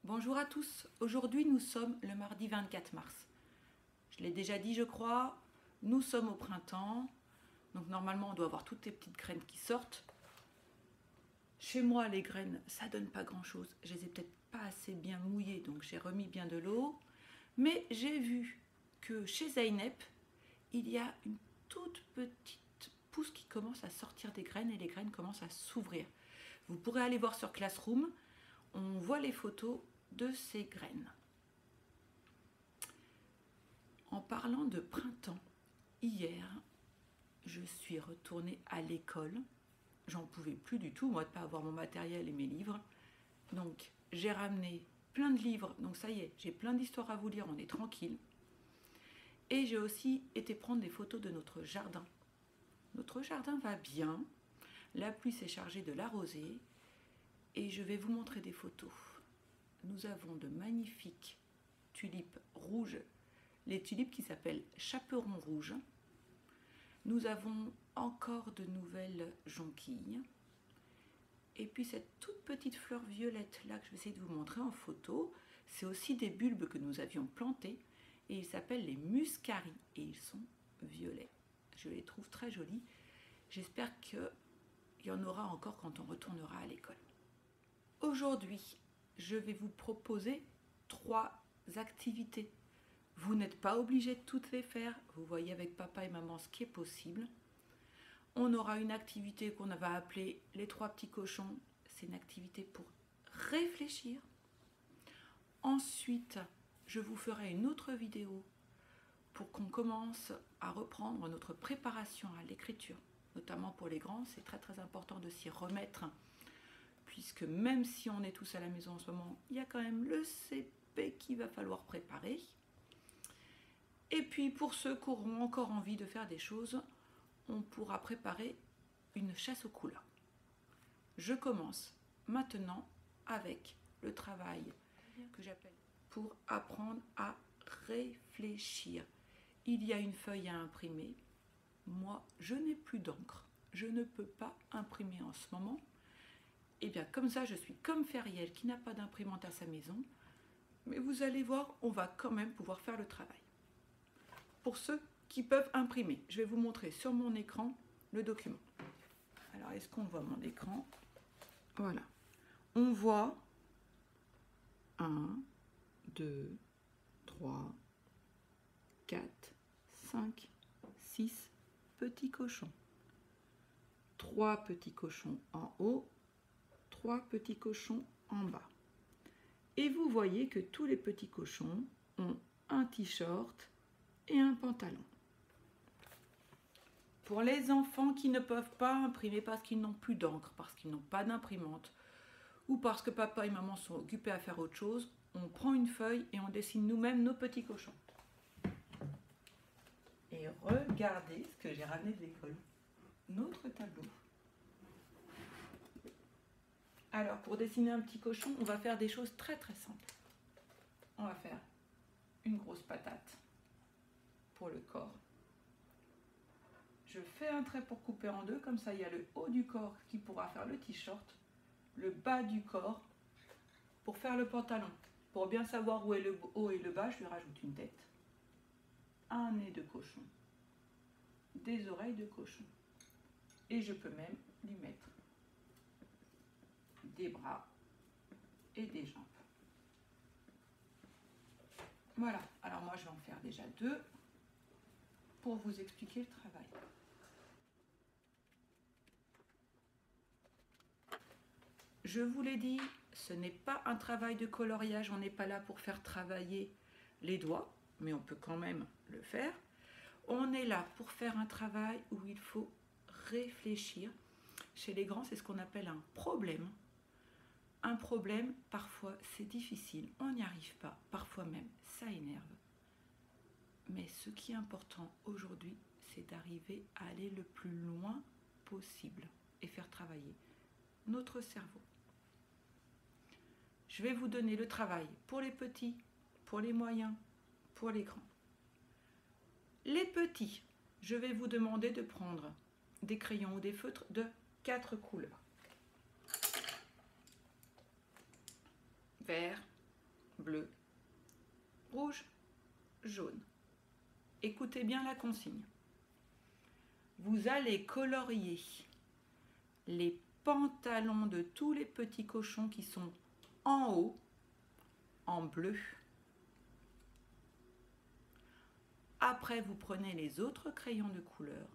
Bonjour à tous, aujourd'hui nous sommes le mardi 24 mars. Je l'ai déjà dit je crois, nous sommes au printemps, donc normalement on doit avoir toutes les petites graines qui sortent. Chez moi les graines ça donne pas grand chose, je les ai peut-être pas assez bien mouillées donc j'ai remis bien de l'eau. Mais j'ai vu que chez Zeynep il y a une toute petite pousse qui commence à sortir des graines et les graines commencent à s'ouvrir. Vous pourrez aller voir sur Classroom, on voit les photos de ces graines. En parlant de printemps, hier, je suis retournée à l'école. J'en pouvais plus du tout, moi, de ne pas avoir mon matériel et mes livres. Donc, j'ai ramené plein de livres. Donc, ça y est, j'ai plein d'histoires à vous lire, on est tranquille. Et j'ai aussi été prendre des photos de notre jardin. Notre jardin va bien. La pluie s'est chargée de l'arroser. Et je vais vous montrer des photos. Nous avons de magnifiques tulipes rouges, les tulipes qui s'appellent chaperon rouge. Nous avons encore de nouvelles jonquilles. Et puis cette toute petite fleur violette là que je vais essayer de vous montrer en photo, c'est aussi des bulbes que nous avions plantés et ils s'appellent les muscaries et ils sont violets. Je les trouve très jolis. J'espère qu'il y en aura encore quand on retournera à l'école. Aujourd'hui, je vais vous proposer 3 activités. Vous n'êtes pas obligé de toutes les faire. Vous voyez avec papa et maman ce qui est possible. On aura une activité qu'on va appeler les 3 petits cochons. C'est une activité pour réfléchir. Ensuite, je vous ferai une autre vidéo pour qu'on commence à reprendre notre préparation à l'écriture. Notamment pour les grands, c'est très important de s'y remettre. Puisque même si on est tous à la maison en ce moment, il y a quand même le CP qu'il va falloir préparer. Et puis pour ceux qui auront encore envie de faire des choses, on pourra préparer une chasse aux couleurs. Je commence maintenant avec le travail que j'appelle pour apprendre à réfléchir. Il y a une feuille à imprimer. Moi, je n'ai plus d'encre. Je ne peux pas imprimer en ce moment. Et bien comme ça, je suis comme Feriel qui n'a pas d'imprimante à sa maison. Mais vous allez voir, on va quand même pouvoir faire le travail. Pour ceux qui peuvent imprimer, je vais vous montrer sur mon écran le document. Alors, est-ce qu'on voit mon écran? Voilà. On voit 1, 2, 3, 4, 5, 6 petits cochons. 3 petits cochons en haut. 3 petits cochons en bas. Et vous voyez que tous les petits cochons ont un t-shirt et un pantalon. Pour les enfants qui ne peuvent pas imprimer parce qu'ils n'ont plus d'encre, parce qu'ils n'ont pas d'imprimante, ou parce que papa et maman sont occupés à faire autre chose, on prend une feuille et on dessine nous-mêmes nos petits cochons. Et regardez ce que j'ai ramené de l'école. Notre tableau. Alors, pour dessiner un petit cochon, on va faire des choses très simples. On va faire une grosse patate pour le corps. Je fais un trait pour couper en deux, comme ça il y a le haut du corps qui pourra faire le t-shirt, le bas du corps pour faire le pantalon. Pour bien savoir où est le haut et le bas, je lui rajoute une tête, un nez de cochon, des oreilles de cochon. Et je peux même lui mettre des bras et des jambes. Voilà, alors moi je vais en faire déjà 2 pour vous expliquer le travail. Je vous l'ai dit, ce n'est pas un travail de coloriage, on n'est pas là pour faire travailler les doigts, mais on peut quand même le faire. On est là pour faire un travail où il faut réfléchir. Chez les grands, c'est ce qu'on appelle un problème. Un problème, parfois c'est difficile, on n'y arrive pas, parfois même ça énerve. Mais ce qui est important aujourd'hui, c'est d'arriver à aller le plus loin possible et faire travailler notre cerveau. Je vais vous donner le travail pour les petits, pour les moyens, pour les grands. Les petits, je vais vous demander de prendre des crayons ou des feutres de 4 couleurs. Vert, bleu, rouge, jaune. Écoutez bien la consigne. Vous allez colorier les pantalons de tous les petits cochons qui sont en haut en bleu. Après, vous prenez les autres crayons de couleur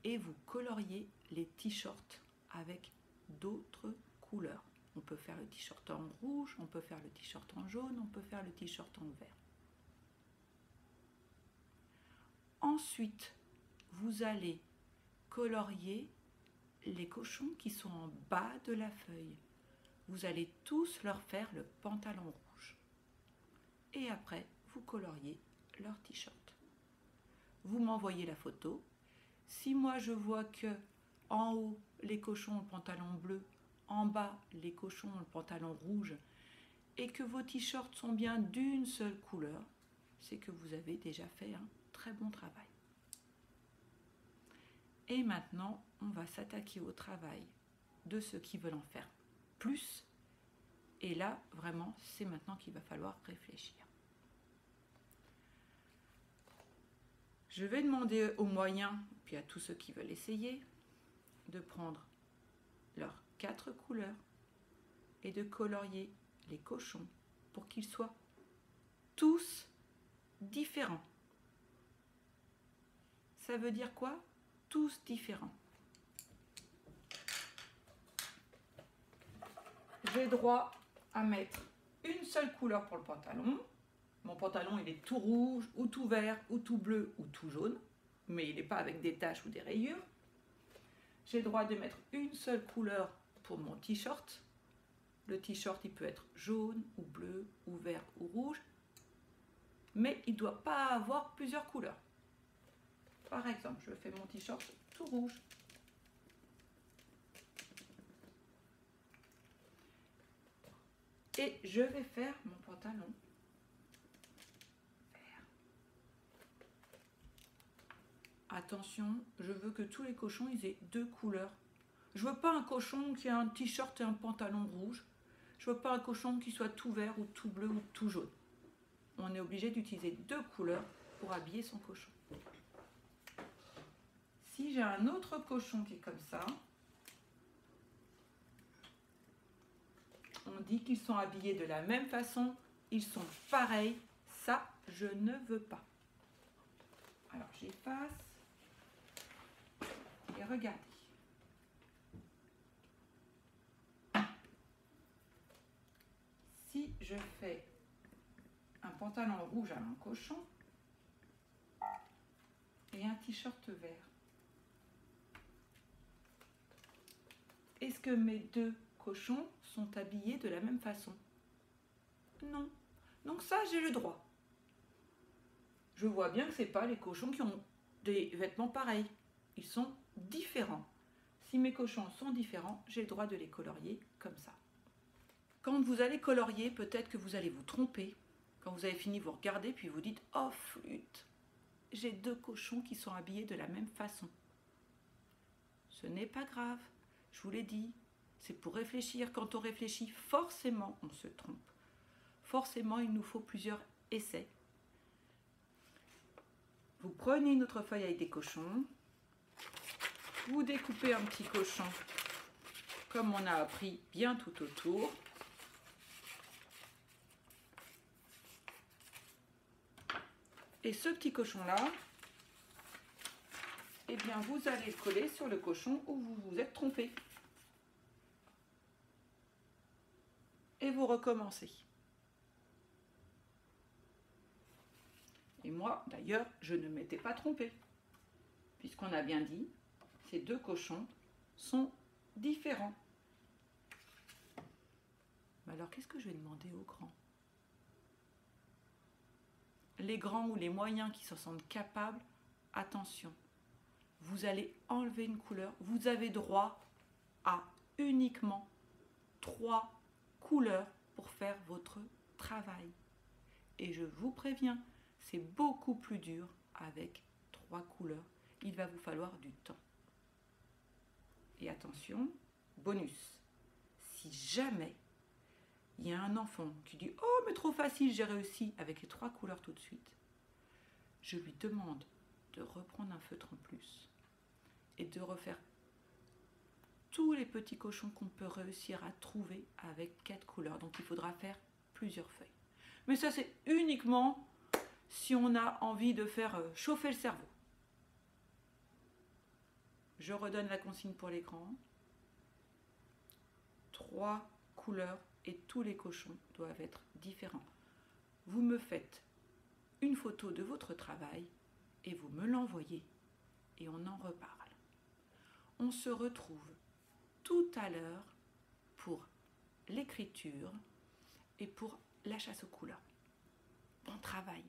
et vous coloriez les t-shirts avec d'autres couleurs. On peut faire le t-shirt en rouge, on peut faire le t-shirt en jaune, on peut faire le t-shirt en vert. Ensuite, vous allez colorier les cochons qui sont en bas de la feuille. Vous allez tous leur faire le pantalon rouge. Et après, vous coloriez leur t-shirt. Vous m'envoyez la photo. Si moi je vois que en haut les cochons ont le pantalon bleu, en bas les cochons ont le pantalon rouge et que vos t-shirts sont bien d'une seule couleur, c'est que vous avez déjà fait un très bon travail. Et maintenant, on va s'attaquer au travail de ceux qui veulent en faire plus. Et là, vraiment, c'est maintenant qu'il va falloir réfléchir. Je vais demander aux moyens, puis à tous ceux qui veulent essayer, de prendre leurs 4 couleurs et de colorier les cochons pour qu'ils soient tous différents. Ça veut dire quoi? Tous différents. J'ai droit à mettre une seule couleur pour le pantalon. Mon pantalon, il est tout rouge, ou tout vert, ou tout bleu, ou tout jaune. Mais il n'est pas avec des taches ou des rayures. J'ai le droit de mettre une seule couleur pour mon t-shirt. Le t-shirt, il peut être jaune, ou bleu, ou vert, ou rouge. Mais il ne doit pas avoir plusieurs couleurs. Par exemple, je fais mon t-shirt tout rouge. Et je vais faire mon pantalon vert. Attention, je veux que tous les cochons ils aient 2 couleurs. Je veux pas un cochon qui a un t-shirt et un pantalon rouge. Je veux pas un cochon qui soit tout vert ou tout bleu ou tout jaune. On est obligé d'utiliser 2 couleurs pour habiller son cochon. Si j'ai un autre cochon qui est comme ça, on dit qu'ils sont habillés de la même façon, ils sont pareils, ça je ne veux pas. Alors j'efface et regardez. Si je fais un pantalon rouge à mon cochon et un t-shirt vert, est-ce que mes 2 cochons sont habillés de la même façon? Non. Donc ça, j'ai le droit. Je vois bien que ce n'est pas les cochons qui ont des vêtements pareils. Ils sont différents. Si mes cochons sont différents, j'ai le droit de les colorier comme ça. Quand vous allez colorier, peut-être que vous allez vous tromper. Quand vous avez fini, vous regardez, puis vous dites « Oh, flûte, j'ai 2 cochons qui sont habillés de la même façon. » Ce n'est pas grave. Je vous l'ai dit, c'est pour réfléchir. Quand on réfléchit, forcément, on se trompe. Forcément, il nous faut plusieurs essais. Vous prenez une autre feuille avec des cochons. Vous découpez un petit cochon, comme on a appris, bien tout autour. Et ce petit cochon-là, eh bien, vous allez le coller sur le cochon où vous vous êtes trompé. Et vous recommencez. Et moi, d'ailleurs, je ne m'étais pas trompée. Puisqu'on a bien dit, ces 2 cochons sont différents. Mais alors, qu'est-ce que je vais demander aux grands? Les grands ou les moyens qui se sentent capables, attention. Vous allez enlever une couleur. Vous avez droit à uniquement 3 couleurs pour faire votre travail. Et je vous préviens, c'est beaucoup plus dur avec 3 couleurs. Il va vous falloir du temps. Et attention, bonus, si jamais il y a un enfant qui dit « Oh, mais trop facile, j'ai réussi » avec les 3 couleurs tout de suite, je lui demande de reprendre un feutre en plus et de refaire tous les petits cochons qu'on peut réussir à trouver avec 4 couleurs. Donc il faudra faire plusieurs feuilles. Mais ça, c'est uniquement si on a envie de faire chauffer le cerveau. Je redonne la consigne pour les grands. 3 couleurs et tous les cochons doivent être différents. Vous me faites une photo de votre travail et vous me l'envoyez et on en reparle. On se retrouve tout à l'heure pour l'écriture et pour la chasse aux couleurs. Bon travail!